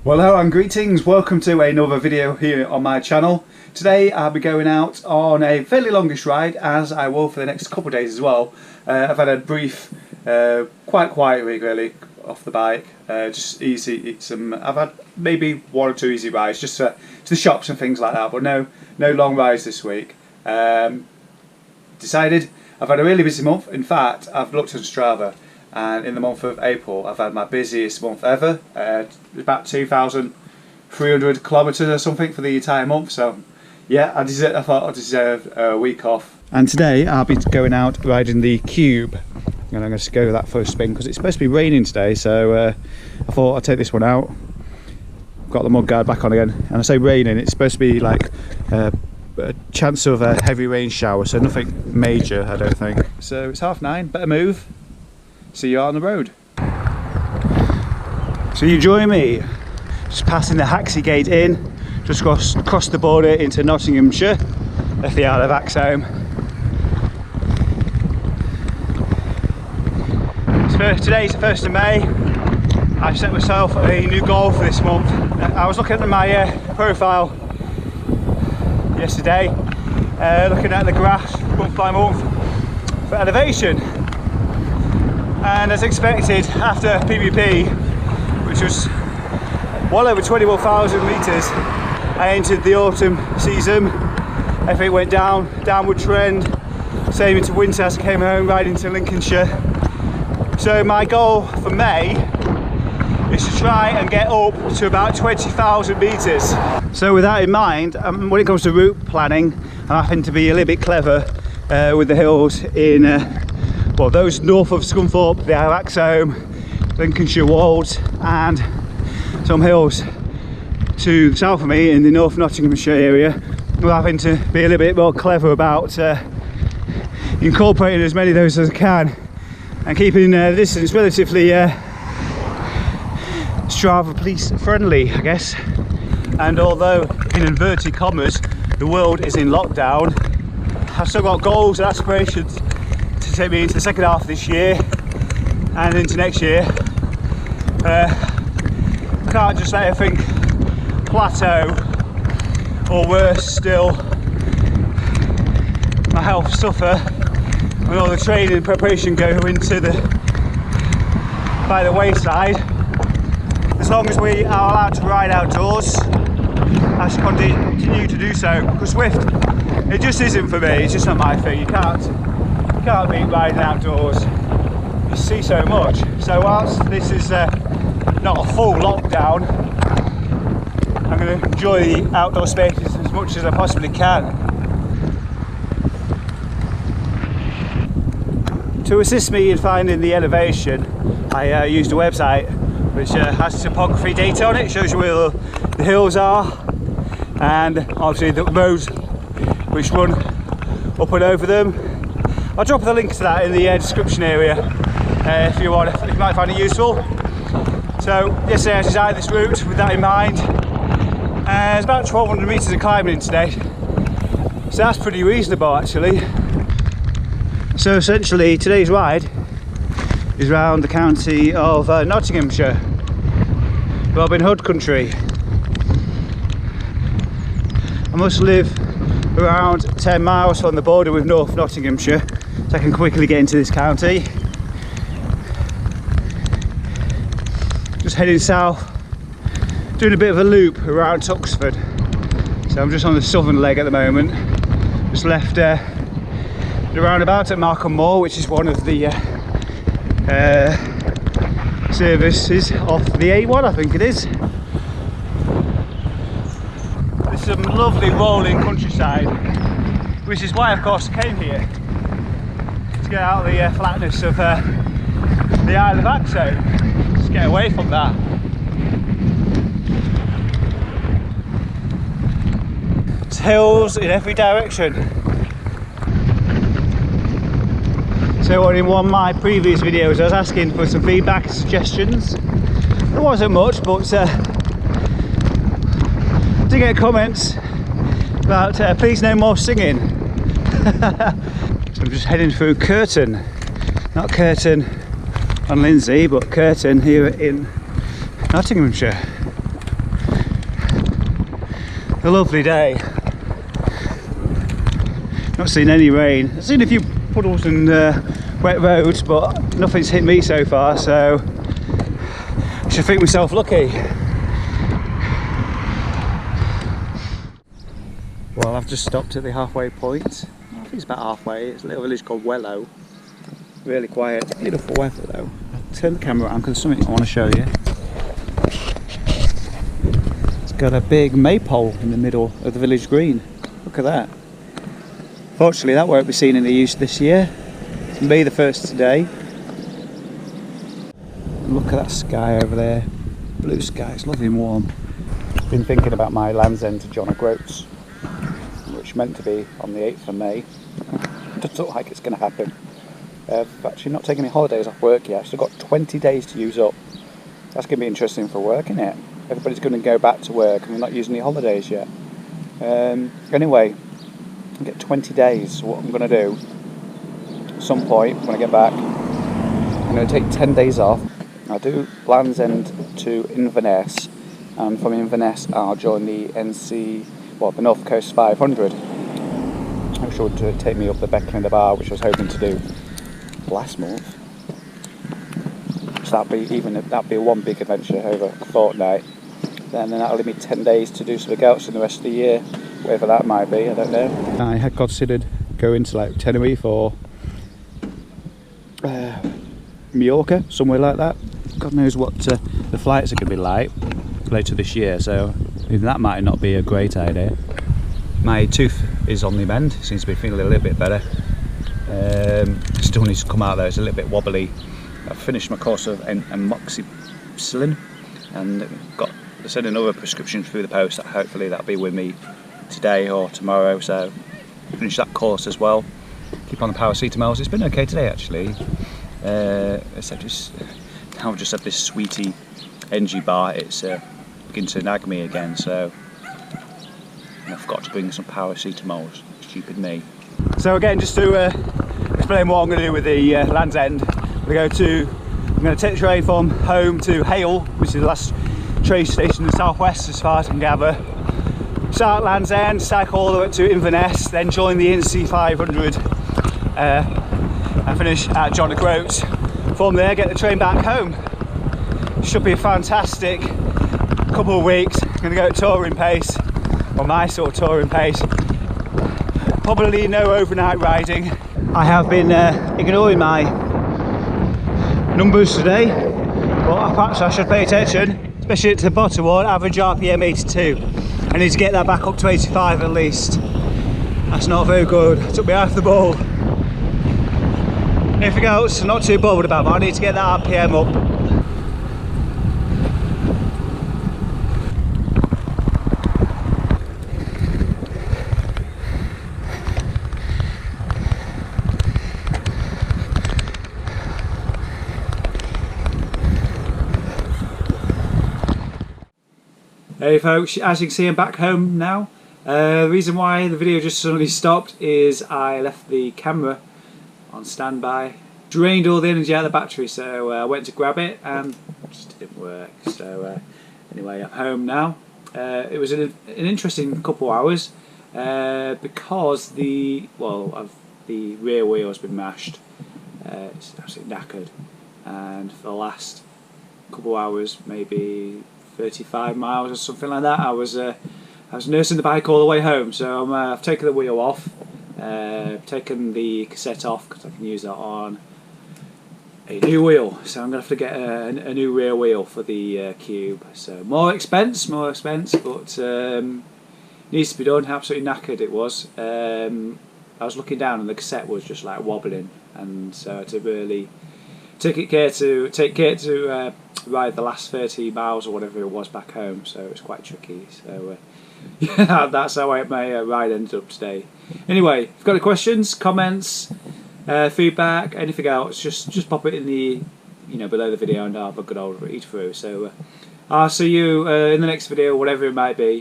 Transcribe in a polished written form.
Well, hello and greetings, welcome to another video here on my channel. Today I'll be going out on a fairly longish ride, as I will for the next couple of days as well. I've had a brief, quite quiet week really, off the bike, just easy, I've had maybe one or two easy rides, just to the shops and things like that, but no long rides this week. Decided, I've had a really busy month. In fact, I've looked at Strava, and in the month of April I've had my busiest month ever, about 2,300 kilometres or something for the entire month. So yeah, I thought I deserved a week off. And today I'll be going out riding the Cube, and I'm going to go that for a spin because it's supposed to be raining today, so I thought I'd take this one out. Got the mud guard back on again, and I say raining, it's supposed to be like a chance of a heavy rain shower, so nothing major I don't think. So it's 9:30, better move. See you out on the road. So you join me just passing the Haxey Gate in, just across the border into Nottinghamshire, at the Isle of Axholme. Today's the 1st of May. I've set myself a new goal for this month. I was looking at my profile yesterday, looking at the graph month by month for elevation. And as expected, after PvP, which was well over 21,000 metres, I entered the autumn season. Everything went down, downward trend, same into winter as I came home riding to Lincolnshire. So my goal for May is to try and get up to about 20,000 metres. So with that in mind, when it comes to route planning, I'm having to be a little bit clever with the hills in well, those north of Scunthorpe, the Isle of Axholme, Lincolnshire Wolds, and some hills to the south of me in the North Nottinghamshire area. We're having to be a little bit more clever about incorporating as many of those as I can, and keeping the distance relatively Strava police friendly, I guess. And although in inverted commas the world is in lockdown, I've still got goals and aspirations to take me into the second half of this year and into next year. Can't just let everything plateau, or worse still, my health suffer when all the training and preparation go into by the wayside. As long as we are allowed to ride outdoors, I should continue to do so, because Swift, it just isn't for me. It's just not my thing. You can't beat riding outdoors. You see so much. So whilst this is not a full lockdown, I'm going to enjoy the outdoor spaces as much as I possibly can. To assist me in finding the elevation, I used a website which has topography data on it. It shows you where the hills are, and obviously the roads which run up and over them. I'll drop the link to that in the description area if you might find it useful. So yesterday I designed this route with that in mind. It's about 1,200 metres of climbing today, so that's pretty reasonable actually. So essentially today's ride is around the county of Nottinghamshire, Robin Hood country. I must live around 10 miles from the border with North Nottinghamshire, so I can quickly get into this county. Just heading south, doing a bit of a loop around Tuxford. So I'm just on the southern leg at the moment. Just left the roundabout at Markham Moor, which is one of the services off the A1, I think it is. There's some lovely rolling countryside, which is why of course I came here, to get out of the flatness of the Isle of Axholme, just get away from that. It's hills in every direction. So in one of my previous videos I was asking for some feedback and suggestions. There wasn't much, but I did get comments about please no more singing. So I'm just heading through Curtain, not Curtain on Lindsay, but Curtain here in Nottinghamshire. A lovely day. Not seen any rain. I've seen a few puddles and wet roads, but nothing's hit me so far, so I should think myself lucky. Well, I've just stopped at the halfway point. I think it's about halfway. It's a little village called Wellow. Really quiet. Beautiful weather though. I'll turn the camera around because there's something I want to show you. It's got a big maypole in the middle of the village green. Look at that. Fortunately, that won't be seen in the use this year. It's May the 1st today. Look at that sky over there. Blue sky, it's lovely and warm. I've been thinking about my Land's End to John O'Groats, which meant to be on the 8th of May. Doesn't look like it's going to happen. I've actually not taken any holidays off work yet. I've still got 20 days to use up. That's going to be interesting for work, isn't it? Everybody's going to go back to work and we're not using any holidays yet. Anyway, I get 20 days. So what I'm going to do, at some point when I get back, I'm going to take 10 days off. I'll do Land's End to Inverness, and from Inverness I'll join the the North Coast 500, which would take me up the Beckley and the Bar, which I was hoping to do last month. So that'd be one big adventure over a fortnight. Then that'll leave me 10 days to do something else in the rest of the year, whatever that might be, I don't know. I had considered going to like Tenerife or Mallorca, somewhere like that. God knows what the flights are going to be like later this year, so even that might not be a great idea. My tooth is on the mend, seems to be feeling a little bit better. Still needs to come out though, it's a little bit wobbly. I've finished my course of amoxicillin and got sent another prescription through the post. Hopefully that'll be with me today or tomorrow, so finish that course as well. Keep on the paracetamols. It's been okay today actually, except now I've just had this sweetie NG bar. It's beginning to nag me again, so I forgot to bring some paracetamols. Stupid me. So again, just to explain what I'm going to do with the Land's End, I'm going to take the train from home to Hale, which is the last train station in the southwest as far as I can gather. Start at Land's End, cycle all the way to Inverness, then join the NC500 and finish at John O'Groats. From there, get the train back home. Should be a fantastic couple of weeks. I'm going to go at touring pace, or my sort of touring pace. Probably no overnight riding. I have been ignoring my numbers today, but perhaps I should pay attention, especially at the bottom one, average RPM 82. I need to get that back up to 85 at least. That's not very good. It took me half the ball. Anything else, I'm not too bothered about, but I need to get that RPM up. Hey folks, as you can see I'm back home now. The reason why the video just suddenly stopped is I left the camera on standby, drained all the energy out of the battery, so I went to grab it and it just didn't work. So anyway, I'm home now. It was an interesting couple of hours because the rear wheel has been mashed. It's absolutely knackered, and for the last couple of hours, maybe 35 miles or something like that, I was nursing the bike all the way home. So I've taken the wheel off, taken the cassette off because I can use that on a new wheel. So I'm going to have to get a new rear wheel for the Cube. So more expense, but needs to be done. Absolutely knackered it was. I was looking down and the cassette was just like wobbling, and so to really take care to ride the last 30 miles or whatever it was back home, so it was quite tricky. So yeah, that's how my ride ended up today. Anyway, if you've got any questions, comments, feedback, anything else, just pop it in the below the video and I'll have a good old read through. So I'll see you in the next video, whatever it might be.